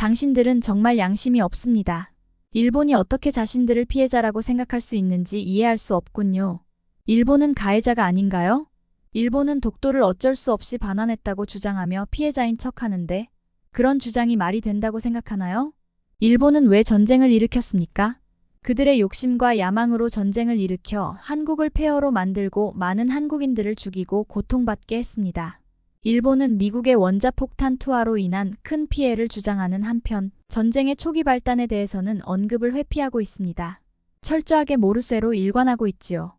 당신들은 정말 양심이 없습니다. 일본이 어떻게 자신들을 피해자라고 생각할 수 있는지 이해할 수 없군요. 일본은 가해자가 아닌가요? 일본은 독도를 어쩔 수 없이 반환했다고 주장하며 피해자인 척하는데 그런 주장이 말이 된다고 생각하나요? 일본은 왜 전쟁을 일으켰습니까? 그들의 욕심과 야망으로 전쟁을 일으켜 한국을 폐허로 만들고 많은 한국인들을 죽이고 고통받게 했습니다. 일본은 미국의 원자폭탄 투하로 인한 큰 피해를 주장하는 한편 전쟁의 초기 발단에 대해서는 언급을 회피하고 있습니다. 철저하게 모르쇠로 일관하고 있지요.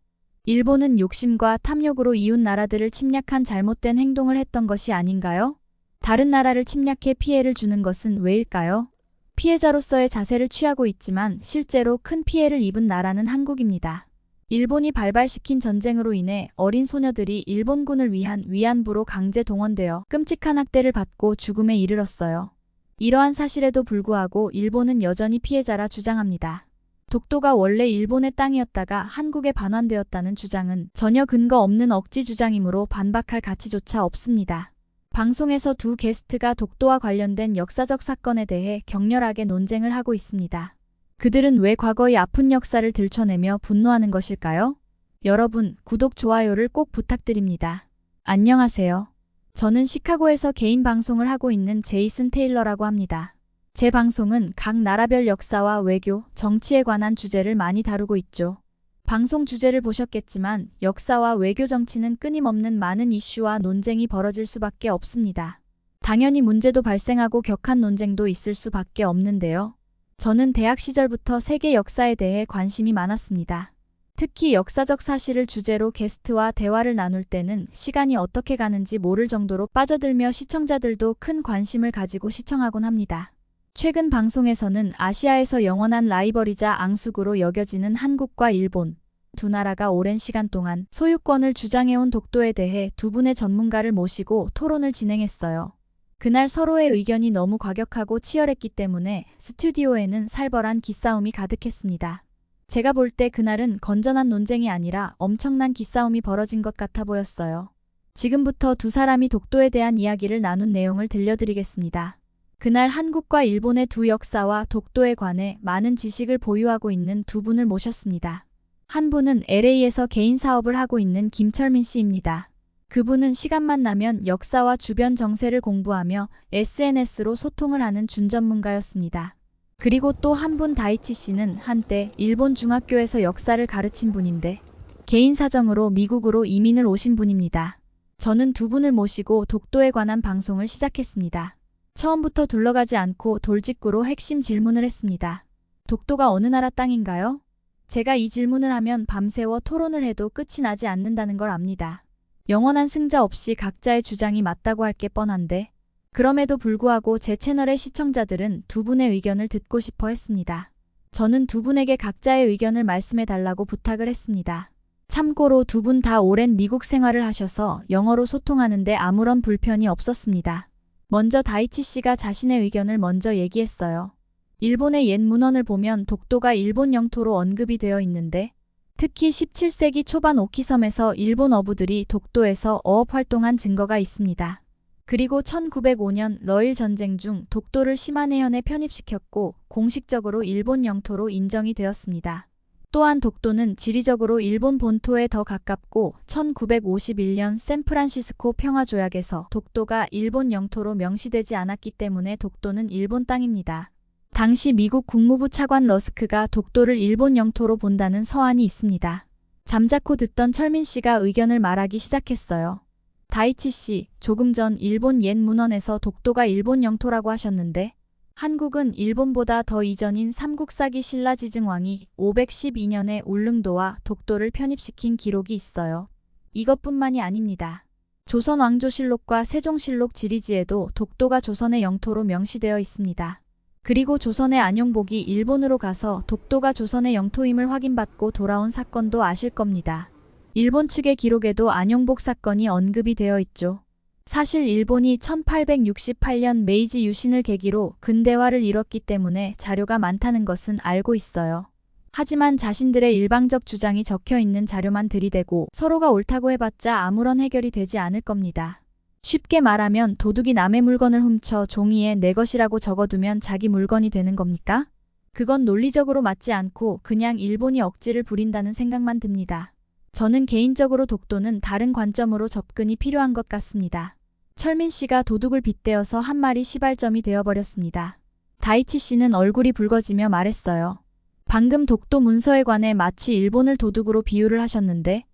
일본은 욕심과 탐욕으로 이웃 나라들을 침략한 잘못된 행동을 했던 것이 아닌가요? 다른 나라를 침략해 피해를 주는 것은 왜일까요? 피해자로서의 자세를 취하고 있지만 실제로 큰 피해를 입은 나라는 한국입니다. 일본이 발발시킨 전쟁으로 인해 어린 소녀들이 일본군을 위한 위안부로 강제 동원되어 끔찍한 학대를 받고 죽음에 이르렀어요. 이러한 사실에도 불구하고 일본은 여전히 피해자라 주장합니다. 독도가 원래 일본의 땅이었다가 한국에 반환되었다는 주장은 전혀 근거 없는 억지 주장이므로 반박할 가치조차 없습니다. 방송에서 두 게스트가 독도와 관련된 역사적 사건에 대해 격렬하게 논쟁을 하고 있습니다. 그들은 왜 과거의 아픈 역사를 들춰내며 분노하는 것일까요? 여러분, 구독, 좋아요를 꼭 부탁드립니다. 안녕하세요. 저는 시카고에서 개인 방송을 하고 있는 제이슨 테일러라고 합니다. 제 방송은 각 나라별 역사와 외교, 정치에 관한 주제를 많이 다루고 있죠. 방송 주제를 보셨겠지만 역사와 외교 정치는 끊임없는 많은 이슈와 논쟁이 벌어질 수밖에 없습니다. 당연히 문제도 발생하고 격한 논쟁도 있을 수밖에 없는데요. 저는 대학 시절부터 세계 역사에 대해 관심이 많았습니다. 특히 역사적 사실을 주제로 게스트와 대화를 나눌 때는 시간이 어떻게 가는지 모를 정도로 빠져들며 시청자들도 큰 관심을 가지고 시청하곤 합니다. 최근 방송에서는 아시아에서 영원한 라이벌이자 앙숙으로 여겨지는 한국과 일본, 두 나라가 오랜 시간 동안 소유권을 주장해온 독도에 대해 두 분의 전문가를 모시고 토론을 진행했어요. 그날 서로의 의견이 너무 과격하고 치열했기 때문에 스튜디오에는 살벌한 기싸움이 가득했습니다. 제가 볼 때 그날은 건전한 논쟁이 아니라 엄청난 기싸움이 벌어진 것 같아 보였어요. 지금부터 두 사람이 독도에 대한 이야기를 나눈 내용을 들려드리겠습니다. 그날 한국과 일본의 두 역사와 독도에 관해 많은 지식을 보유하고 있는 두 분을 모셨습니다. 한 분은 LA에서 개인 사업을 하고 있는 김철민 씨입니다. 그분은 시간만 나면 역사와 주변 정세를 공부하며 SNS로 소통을 하는 준전문가였습니다. 그리고 또 한 분 다이치 씨는 한때 일본 중학교에서 역사를 가르친 분인데 개인 사정으로 미국으로 이민을 오신 분입니다. 저는 두 분을 모시고 독도에 관한 방송을 시작했습니다. 처음부터 둘러가지 않고 돌직구로 핵심 질문을 했습니다. 독도가 어느 나라 땅인가요? 제가 이 질문을 하면 밤새워 토론을 해도 끝이 나지 않는다는 걸 압니다. 영원한 승자 없이 각자의 주장이 맞다고 할 게 뻔한데 그럼에도 불구하고 제 채널의 시청자들은 두 분의 의견을 듣고 싶어 했습니다. 저는 두 분에게 각자의 의견을 말씀해 달라고 부탁을 했습니다. 참고로 두 분 다 오랜 미국 생활을 하셔서 영어로 소통하는데 아무런 불편이 없었습니다. 먼저 다이치 씨가 자신의 의견을 먼저 얘기했어요. 일본의 옛 문헌을 보면 독도가 일본 영토로 언급이 되어 있는데 특히 17세기 초반 오키섬에서 일본 어부들이 독도에서 어업 활동한 증거가 있습니다. 그리고 1905년 러일 전쟁 중 독도를 시마네현에 편입시켰고 공식적으로 일본 영토로 인정이 되었습니다. 또한 독도는 지리적으로 일본 본토에 더 가깝고 1951년 샌프란시스코 평화조약에서 독도가 일본 영토로 명시되지 않았기 때문에 독도는 일본 땅입니다. 당시 미국 국무부 차관 러스크가 독도를 일본 영토로 본다는 서한이 있습니다. 잠자코 듣던 철민 씨가 의견을 말하기 시작했어요. 다이치 씨, 조금 전 일본 옛 문헌에서 독도가 일본 영토라고 하셨는데 한국은 일본보다 더 이전인 삼국사기 신라지증왕이 512년에 울릉도와 독도를 편입시킨 기록이 있어요. 이것뿐만이 아닙니다. 조선 왕조실록과 세종실록 지리지에도 독도가 조선의 영토로 명시되어 있습니다. 그리고 조선의 안용복이 일본으로 가서 독도가 조선의 영토임을 확인받고 돌아온 사건도 아실 겁니다. 일본 측의 기록에도 안용복 사건이 언급이 되어 있죠. 사실 일본이 1868년 메이지 유신을 계기로 근대화를 이뤘기 때문에 자료가 많다는 것은 알고 있어요. 하지만 자신들의 일방적 주장이 적혀 있는 자료만 들이대고 서로가 옳다고 해봤자 아무런 해결이 되지 않을 겁니다. 쉽게 말하면 도둑이 남의 물건을 훔쳐 종이에 내 것이라고 적어두면 자기 물건이 되는 겁니까? 그건 논리적으로 맞지 않고 그냥 일본이 억지를 부린다는 생각만 듭니다. 저는 개인적으로 독도는 다른 관점으로 접근이 필요한 것 같습니다. 철민 씨가 도둑을 빗대어서 한 마리 시발점이 되어버렸습니다. 다이치 씨는 얼굴이 붉어지며 말했어요. 방금 독도 문서에 관해 마치 일본을 도둑으로 비유를 하셨는데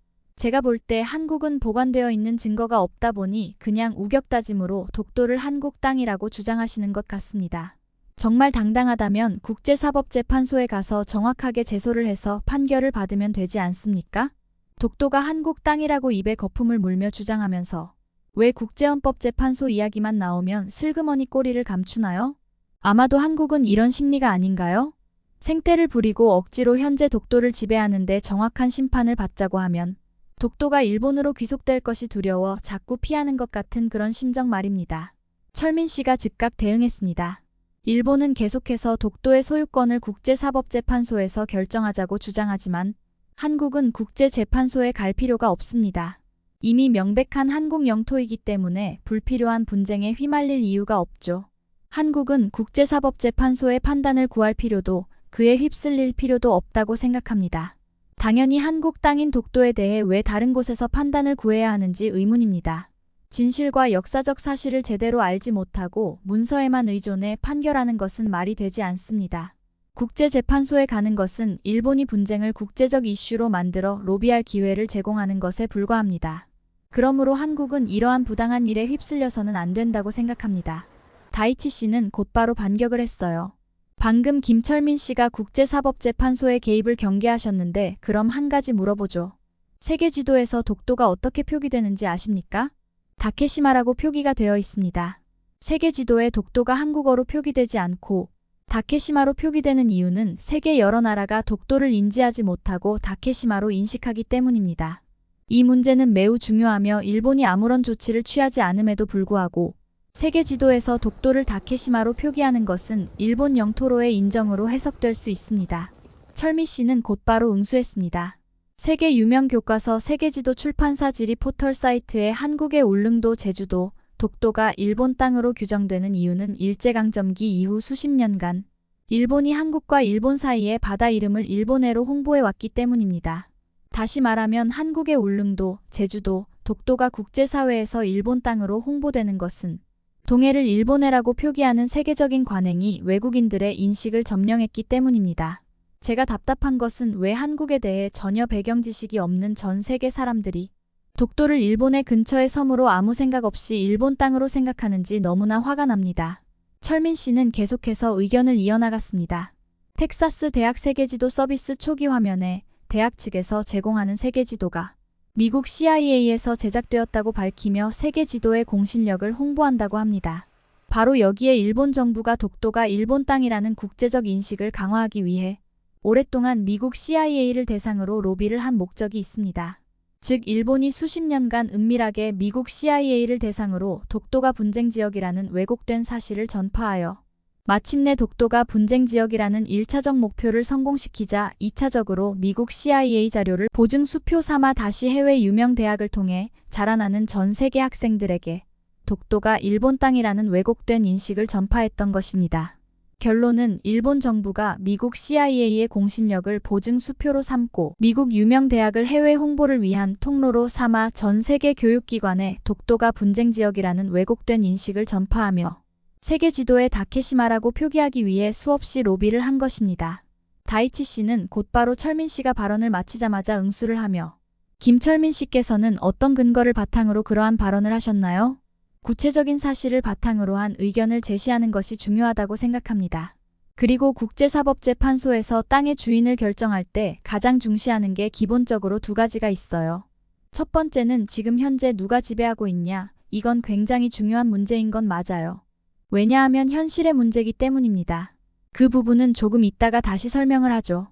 제가 볼 때 한국은 보관되어 있는 증거가 없다 보니 그냥 우격다짐으로 독도를 한국 땅이라고 주장하시는 것 같습니다. 정말 당당하다면 국제사법재판소에 가서 정확하게 제소를 해서 판결을 받으면 되지 않습니까? 독도가 한국 땅이라고 입에 거품을 물며 주장하면서 왜 국제헌법재판소 이야기만 나오면 슬그머니 꼬리를 감추나요? 아마도 한국은 이런 심리가 아닌가요? 생떼를 부리고 억지로 현재 독도를 지배하는데 정확한 심판을 받자고 하면 독도가 일본으로 귀속될 것이 두려워 자꾸 피하는 것 같은 그런 심정 말입니다. 철민 씨가 즉각 대응했습니다. 일본은 계속해서 독도의 소유권을 국제사법재판소에서 결정하자고 주장하지만 한국은 국제재판소에 갈 필요가 없습니다. 이미 명백한 한국 영토이기 때문에 불필요한 분쟁에 휘말릴 이유가 없죠. 한국은 국제사법재판소의 판단을 구할 필요도 그에 휩쓸릴 필요도 없다고 생각합니다. 당연히 한국 땅인 독도에 대해 왜 다른 곳에서 판단을 구해야 하는지 의문입니다. 진실과 역사적 사실을 제대로 알지 못하고 문서에만 의존해 판결하는 것은 말이 되지 않습니다. 국제재판소에 가는 것은 일본이 분쟁을 국제적 이슈로 만들어 로비할 기회를 제공하는 것에 불과합니다. 그러므로 한국은 이러한 부당한 일에 휩쓸려서는 안 된다고 생각합니다. 다이치 씨는 곧바로 반격을 했어요. 방금 김철민 씨가 국제사법재판소의 개입을 경계하셨는데 그럼 한 가지 물어보죠. 세계 지도에서 독도가 어떻게 표기되는지 아십니까? 다케시마라고 표기가 되어 있습니다. 세계 지도에 독도가 한국어로 표기되지 않고 다케시마로 표기되는 이유는 세계 여러 나라가 독도를 인지하지 못하고 다케시마로 인식하기 때문입니다. 이 문제는 매우 중요하며 일본이 아무런 조치를 취하지 않음에도 불구하고 세계 지도에서 독도를 다케시마로 표기하는 것은 일본 영토로의 인정으로 해석될 수 있습니다. 철미 씨는 곧바로 응수했습니다. 세계 유명 교과서 세계지도 출판사 지리 포털 사이트에 한국의 울릉도, 제주도, 독도가 일본 땅으로 규정되는 이유는 일제강점기 이후 수십 년간 일본이 한국과 일본 사이의 바다 이름을 일본해로 홍보해왔기 때문입니다. 다시 말하면 한국의 울릉도, 제주도, 독도가 국제사회에서 일본 땅으로 홍보되는 것은 동해를 일본해라고 표기하는 세계적인 관행이 외국인들의 인식을 점령했기 때문입니다. 제가 답답한 것은 왜 한국에 대해 전혀 배경 지식이 없는 전 세계 사람들이 독도를 일본의 근처의 섬으로 아무 생각 없이 일본 땅으로 생각하는지 너무나 화가 납니다. 철민 씨는 계속해서 의견을 이어나갔습니다. 텍사스 대학 세계지도 서비스 초기 화면에 대학 측에서 제공하는 세계지도가 미국 CIA에서 제작되었다고 밝히며 세계지도의 공신력을 홍보한다고 합니다. 바로 여기에 일본 정부가 독도가 일본 땅이라는 국제적 인식을 강화하기 위해 오랫동안 미국 CIA를 대상으로 로비를 한 목적이 있습니다. 즉 일본이 수십 년간 은밀하게 미국 CIA를 대상으로 독도가 분쟁지역이라는 왜곡된 사실을 전파하여 마침내 독도가 분쟁지역이라는 1차적 목표를 성공시키자 2차적으로 미국 CIA 자료를 보증수표 삼아 다시 해외 유명 대학을 통해 자라나는 전 세계 학생들에게 독도가 일본 땅이라는 왜곡된 인식을 전파했던 것입니다. 결론은 일본 정부가 미국 CIA의 공신력을 보증수표로 삼고 미국 유명 대학을 해외 홍보를 위한 통로로 삼아 전 세계 교육기관에 독도가 분쟁지역이라는 왜곡된 인식을 전파하며 세계 지도에 다케시마라고 표기하기 위해 수없이 로비를 한 것입니다. 다이치 씨는 곧바로 철민 씨가 발언을 마치자마자 응수를 하며 김철민 씨께서는 어떤 근거를 바탕으로 그러한 발언을 하셨나요? 구체적인 사실을 바탕으로 한 의견을 제시하는 것이 중요하다고 생각합니다. 그리고 국제사법재판소에서 땅의 주인을 결정할 때 가장 중시하는 게 기본적으로 두 가지가 있어요. 첫 번째는 지금 현재 누가 지배하고 있냐, 이건 굉장히 중요한 문제인 건 맞아요. 왜냐하면 현실의 문제이기 때문입니다. 그 부분은 조금 이따가 다시 설명을 하죠.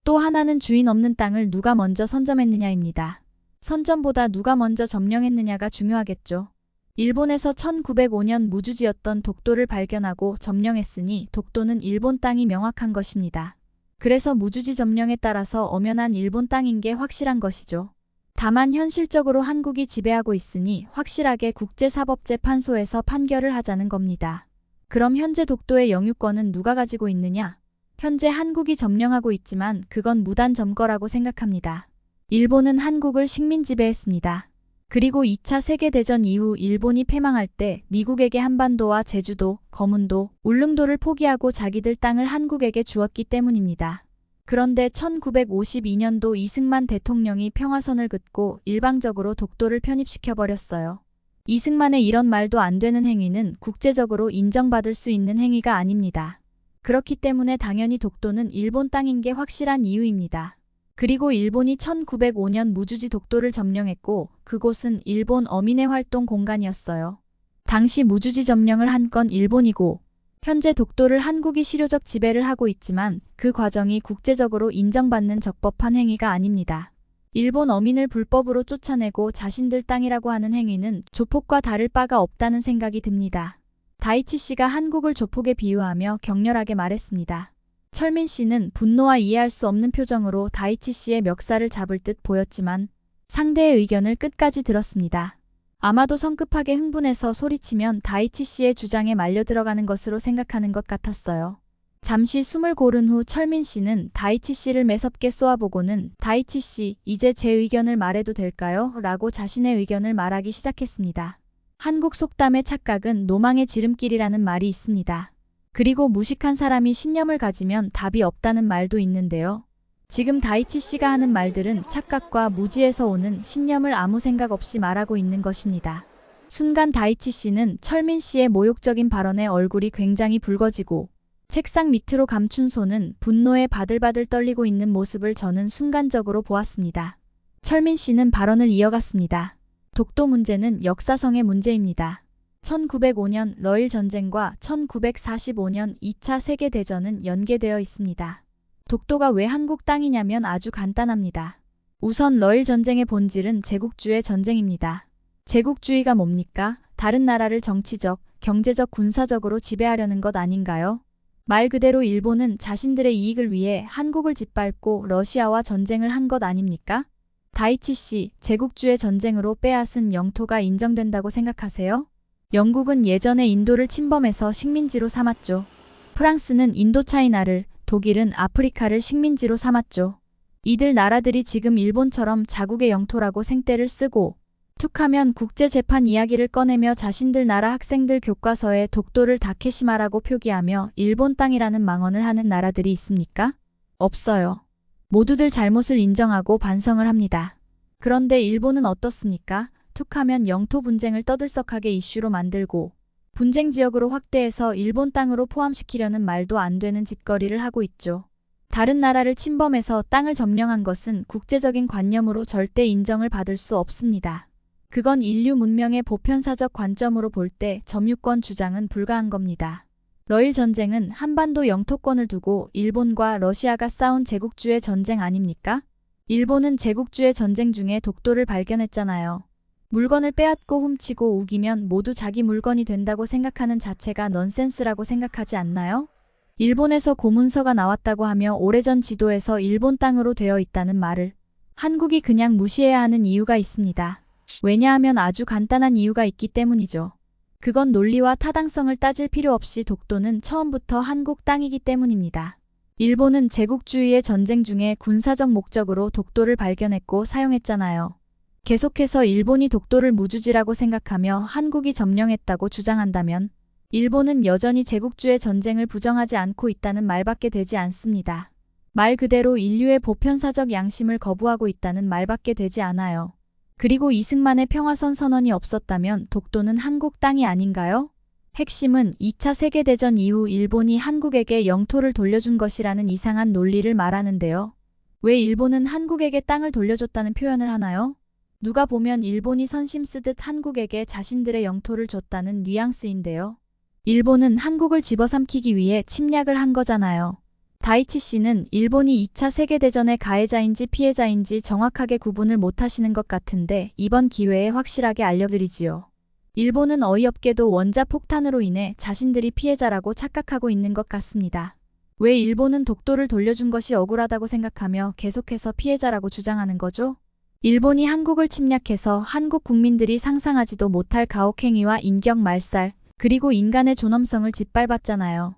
또 하나는 주인 없는 땅을 누가 먼저 선점했느냐입니다. 선점보다 누가 먼저 점령했느냐가 중요하겠죠. 일본에서 1905년 무주지였던 독도를 발견하고 점령했으니 독도는 일본 땅이 명확한 것입니다. 그래서 무주지 점령에 따라서 엄연한 일본 땅인 게 확실한 것이죠. 다만 현실적으로 한국이 지배하고 있으니 확실하게 국제사법재판소에서 판결을 하자는 겁니다. 그럼 현재 독도의 영유권은 누가 가지고 있느냐? 현재 한국이 점령하고 있지만 그건 무단 점거라고 생각합니다. 일본은 한국을 식민 지배했습니다. 그리고 2차 세계대전 이후 일본이 패망할 때 미국에게 한반도와 제주도, 거문도, 울릉도를 포기하고 자기들 땅을 한국에게 주었기 때문입니다. 그런데 1952년도 이승만 대통령이 평화선을 긋고 일방적으로 독도를 편입시켜버렸어요. 이승만의 이런 말도 안 되는 행위는 국제적으로 인정받을 수 있는 행위가 아닙니다. 그렇기 때문에 당연히 독도는 일본 땅인 게 확실한 이유입니다. 그리고 일본이 1905년 무주지 독도를 점령했고 그곳은 일본 어민의 활동 공간이었어요. 당시 무주지 점령을 한 건 일본이고 현재 독도를 한국이 실효적 지배를 하고 있지만 그 과정이 국제적으로 인정받는 적법한 행위가 아닙니다. 일본 어민을 불법으로 쫓아내고 자신들 땅이라고 하는 행위는 조폭과 다를 바가 없다는 생각이 듭니다. 다이치 씨가 한국을 조폭에 비유하며 격렬하게 말했습니다. 철민 씨는 분노와 이해할 수 없는 표정으로 다이치 씨의 멱살을 잡을 듯 보였지만 상대의 의견을 끝까지 들었습니다. 아마도 성급하게 흥분해서 소리치면 다이치 씨의 주장에 말려 들어가는 것으로 생각하는 것 같았어요. 잠시 숨을 고른 후 철민 씨는 다이치 씨를 매섭게 쏘아보고는 다이치 씨, 이제 제 의견을 말해도 될까요? 라고 자신의 의견을 말하기 시작했습니다. 한국 속담의 착각은 노망의 지름길이라는 말이 있습니다. 그리고 무식한 사람이 신념을 가지면 답이 없다는 말도 있는데요. 지금 다이치 씨가 하는 말들은 착각과 무지에서 오는 신념을 아무 생각 없이 말하고 있는 것입니다. 순간 다이치 씨는 철민 씨의 모욕적인 발언에 얼굴이 굉장히 붉어지고 책상 밑으로 감춘 손은 분노에 바들바들 떨리고 있는 모습을 저는 순간적으로 보았습니다. 철민 씨는 발언을 이어갔습니다. 독도 문제는 역사성의 문제입니다. 1905년 러일 전쟁과 1945년 2차 세계대전은 연계되어 있습니다. 독도가 왜 한국 땅이냐면 아주 간단합니다. 우선 러일 전쟁의 본질은 제국주의 전쟁입니다. 제국주의가 뭡니까? 다른 나라를 정치적, 경제적, 군사적으로 지배하려는 것 아닌가요? 말 그대로 일본은 자신들의 이익을 위해 한국을 짓밟고 러시아와 전쟁을 한 것 아닙니까? 다이치 씨, 제국주의 전쟁으로 빼앗은 영토가 인정된다고 생각하세요? 영국은 예전에 인도를 침범해서 식민지로 삼았죠. 프랑스는 인도차이나를, 독일은 아프리카를 식민지로 삼았죠. 이들 나라들이 지금 일본처럼 자국의 영토라고 생떼를 쓰고 툭하면 국제재판 이야기를 꺼내며 자신들 나라 학생들 교과서에 독도를 다케시마라고 표기하며 일본 땅이라는 망언을 하는 나라들이 있습니까? 없어요. 모두들 잘못을 인정하고 반성을 합니다. 그런데 일본은 어떻습니까? 툭하면 영토 분쟁을 떠들썩하게 이슈로 만들고 분쟁 지역으로 확대해서 일본 땅으로 포함시키려는 말도 안 되는 짓거리를 하고 있죠. 다른 나라를 침범해서 땅을 점령한 것은 국제적인 관념으로 절대 인정을 받을 수 없습니다. 그건 인류 문명의 보편사적 관점으로 볼 때 점유권 주장은 불가한 겁니다. 러일 전쟁은 한반도 영토권을 두고 일본과 러시아가 싸운 제국주의 전쟁 아닙니까? 일본은 제국주의 전쟁 중에 독도를 발견했잖아요. 물건을 빼앗고 훔치고 우기면 모두 자기 물건이 된다고 생각하는 자체가 넌센스라고 생각하지 않나요? 일본에서 고문서가 나왔다고 하며 오래전 지도에서 일본 땅으로 되어 있다는 말을 한국이 그냥 무시해야 하는 이유가 있습니다. 왜냐하면 아주 간단한 이유가 있기 때문이죠. 그건 논리와 타당성을 따질 필요 없이 독도는 처음부터 한국 땅이기 때문입니다. 일본은 제국주의의 전쟁 중에 군사적 목적으로 독도를 발견했고 사용했잖아요. 계속해서 일본이 독도를 무주지라고 생각하며 한국이 점령했다고 주장한다면 일본은 여전히 제국주의 전쟁을 부정하지 않고 있다는 말밖에 되지 않습니다. 말 그대로 인류의 보편사적 양심을 거부하고 있다는 말밖에 되지 않아요. 그리고 이승만의 평화선 선언이 없었다면 독도는 한국 땅이 아닌가요? 핵심은 2차 세계대전 이후 일본이 한국에게 영토를 돌려준 것이라는 이상한 논리를 말하는데요. 왜 일본은 한국에게 땅을 돌려줬다는 표현을 하나요? 누가 보면 일본이 선심 쓰듯 한국에게 자신들의 영토를 줬다는 뉘앙스인데요. 일본은 한국을 집어삼키기 위해 침략을 한 거잖아요. 다이치 씨는 일본이 2차 세계대전의 가해자인지 피해자인지 정확하게 구분을 못하시는 것 같은데 이번 기회에 확실하게 알려드리지요. 일본은 어이없게도 원자폭탄으로 인해 자신들이 피해자라고 착각하고 있는 것 같습니다. 왜 일본은 독도를 돌려준 것이 억울하다고 생각하며 계속해서 피해자라고 주장하는 거죠? 일본이 한국을 침략해서 한국 국민들이 상상하지도 못할 가혹행위와 인격 말살, 그리고 인간의 존엄성을 짓밟았잖아요.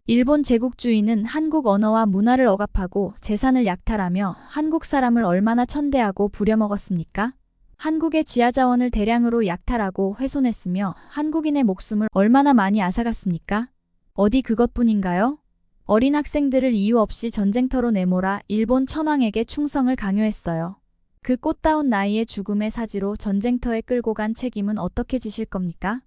일본 제국주의는 한국 언어와 문화를 억압하고 재산을 약탈하며 한국 사람을 얼마나 천대하고 부려먹었습니까? 한국의 지하자원을 대량으로 약탈하고 훼손했으며 한국인의 목숨을 얼마나 많이 앗아갔습니까? 어디 그것뿐인가요? 어린 학생들을 이유 없이 전쟁터로 내몰아 일본 천황에게 충성을 강요했어요. 그 꽃다운 나이의 죽음의 사지로 전쟁터에 끌고 간 책임은 어떻게 지실 겁니까?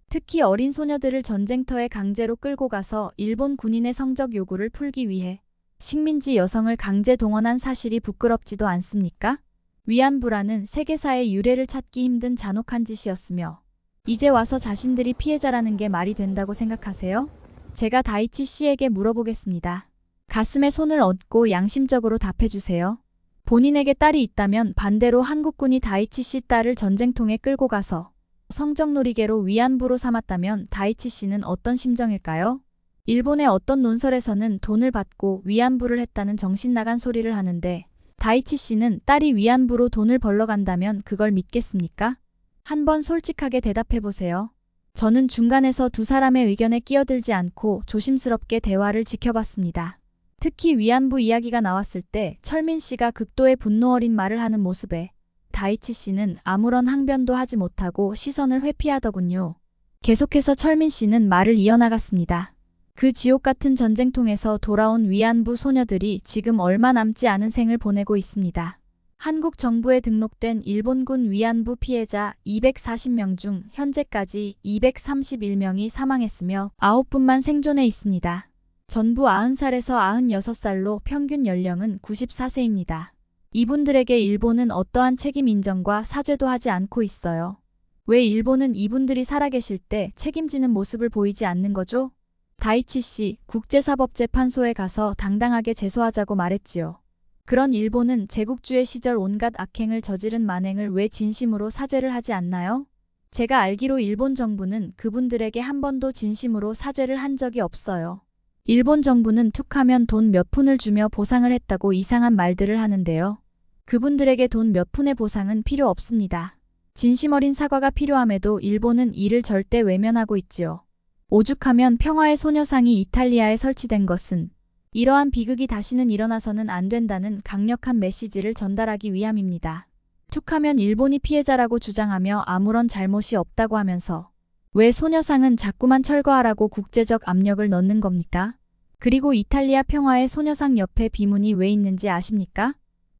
특히 어린 소녀들을 전쟁터에 강제로 끌고 가서 일본 군인의 성적 요구를 풀기 위해 식민지 여성을 강제 동원한 사실이 부끄럽지도 않습니까? 위안부라는 세계사의 유래를 찾기 힘든 잔혹한 짓이었으며 이제 와서 자신들이 피해자라는 게 말이 된다고 생각하세요? 제가 다이치 씨에게 물어보겠습니다. 가슴에 손을 얹고 양심적으로 답해주세요. 본인에게 딸이 있다면 반대로 한국군이 다이치 씨 딸을 전쟁통에 끌고 가서 성적놀이개로 위안부로 삼았다면 다이치 씨는 어떤 심정일까요? 일본의 어떤 논설에서는 돈을 받고 위안부를 했다는 정신나간 소리를 하는데 다이치 씨는 딸이 위안부로 돈을 벌러 간다면 그걸 믿겠습니까? 한번 솔직하게 대답해보세요. 저는 중간에서 두 사람의 의견에 끼어들지 않고 조심스럽게 대화를 지켜봤습니다. 특히 위안부 이야기가 나왔을 때 철민 씨가 극도의 분노 어린 말을 하는 모습에 다이치 씨는 아무런 항변도 하지 못하고 시선을 회피하더군요. 계속해서 철민 씨는 말을 이어나갔습니다. 그 지옥 같은 전쟁통에서 돌아온 위안부 소녀들이 지금 얼마 남지 않은 생을 보내고 있습니다. 한국 정부에 등록된 일본군 위안부 피해자 240명 중 현재까지 231명이 사망했으며 9분만 생존해 있습니다. 전부 90살에서 96살로 평균 연령은 94세입니다. 이분들에게 일본은 어떠한 책임 인정과 사죄도 하지 않고 있어요. 왜 일본은 이분들이 살아계실 때 책임지는 모습을 보이지 않는 거죠? 다이치 씨, 국제사법재판소에 가서 당당하게 제소하자고 말했지요. 그런 일본은 제국주의 시절 온갖 악행을 저지른 만행을 왜 진심으로 사죄를 하지 않나요? 제가 알기로 일본 정부는 그분들에게 한 번도 진심으로 사죄를 한 적이 없어요. 일본 정부는 툭하면 돈 몇 푼을 주며 보상을 했다고 이상한 말들을 하는데요. 그분들에게 돈 몇 푼의 보상은 필요 없습니다. 진심 어린 사과가 필요함에도 일본은 이를 절대 외면하고 있지요. 오죽하면 평화의 소녀상이 이탈리아에 설치된 것은 이러한 비극이 다시는 일어나서는 안 된다는 강력한 메시지를 전달하기 위함입니다. 툭하면 일본이 피해자라고 주장하며 아무런 잘못이 없다고 하면서 왜 소녀상은 자꾸만 철거하라고 국제적 압력을 넣는 겁니까? 그리고 이탈리아 평화의 소녀상 옆에 비문이 왜 있는지 아십니까?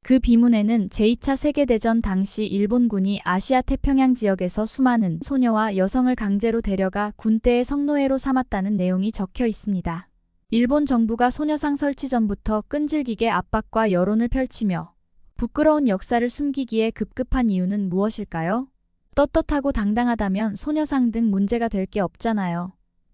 그 비문에는 제2차 세계대전 당시 일본군이 아시아 태평양 지역에서 수많은 소녀와 여성을 강제로 데려가 군대의 성노예로 삼았다는 내용이 적혀 있습니다. 일본 정부가 소녀상 설치 전부터 끈질기게 압박과 여론을 펼치며 부끄러운 역사를 숨기기에 급급한 이유는 무엇일까요? 떳떳하고 당당하다면 소녀상 등 문제가 될 게 없잖아요.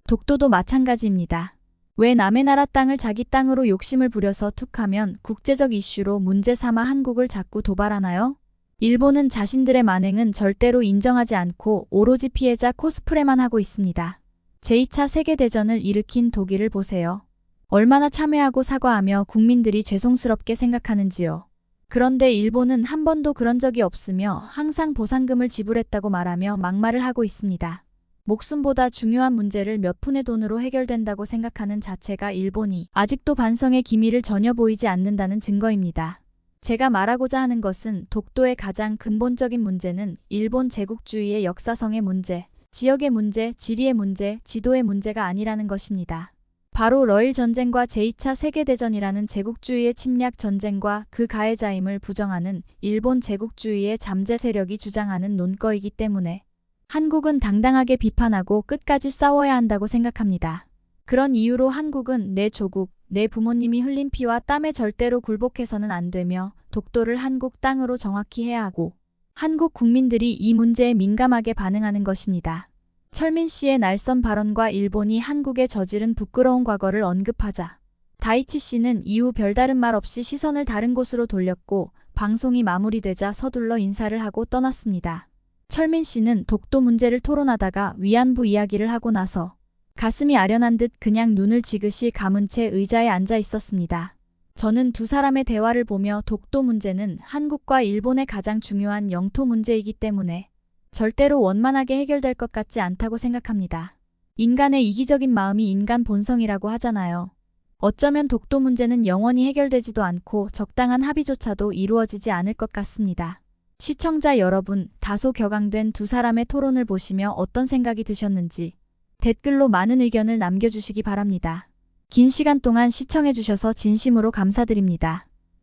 독도도 마찬가지입니다. 왜 남의 나라 땅을 자기 땅으로 욕심을 부려서 툭하면 국제적 이슈로 문제 삼아 한국을 자꾸 도발하나요? 일본은 자신들의 만행은 절대로 인정하지 않고 오로지 피해자 코스프레만 하고 있습니다. 제2차 세계대전을 일으킨 독일을 보세요. 얼마나 참회하고 사과하며 국민들이 죄송스럽게 생각하는지요. 그런데 일본은 한 번도 그런 적이 없으며 항상 보상금을 지불했다고 말하며 막말을 하고 있습니다. 목숨보다 중요한 문제를 몇 푼의 돈으로 해결된다고 생각하는 자체가 일본이 아직도 반성의 기미를 전혀 보이지 않는다는 증거입니다. 제가 말하고자 하는 것은 독도의 가장 근본적인 문제는 일본 제국주의의 역사성의 문제, 지역의 문제, 지리의 문제, 지도의 문제가 아니라는 것입니다. 바로 러일 전쟁과 제2차 세계대전이라는 제국주의의 침략 전쟁과 그 가해자임을 부정하는 일본 제국주의의 잠재 세력이 주장하는 논거이기 때문에 한국은 당당하게 비판하고 끝까지 싸워야 한다고 생각합니다. 그런 이유로 한국은 내 조국, 내 부모님이 흘린 피와 땀에 절대로 굴복해서는 안 되며 독도를 한국 땅으로 정확히 해야 하고 한국 국민들이 이 문제에 민감하게 반응하는 것입니다. 철민 씨의 날선 발언과 일본이 한국에 저지른 부끄러운 과거를 언급하자 다이치 씨는 이후 별다른 말 없이 시선을 다른 곳으로 돌렸고 방송이 마무리되자 서둘러 인사를 하고 떠났습니다. 철민 씨는 독도 문제를 토론하다가 위안부 이야기를 하고 나서 가슴이 아련한 듯 그냥 눈을 지그시 감은 채 의자에 앉아 있었습니다. 저는 두 사람의 대화를 보며 독도 문제는 한국과 일본의 가장 중요한 영토 문제이기 때문에 절대로 원만하게 해결될 것 같지 않다고 생각합니다. 인간의 이기적인 마음이 인간 본성이라고 하잖아요. 어쩌면 독도 문제는 영원히 해결되지도 않고 적당한 합의조차도 이루어지지 않을 것 같습니다. 시청자 여러분, 다소 격앙된 두 사람의 토론을 보시며 어떤 생각이 드셨는지 댓글로 많은 의견을 남겨주시기 바랍니다. 긴 시간 동안 시청해주셔서 진심으로 감사드립니다.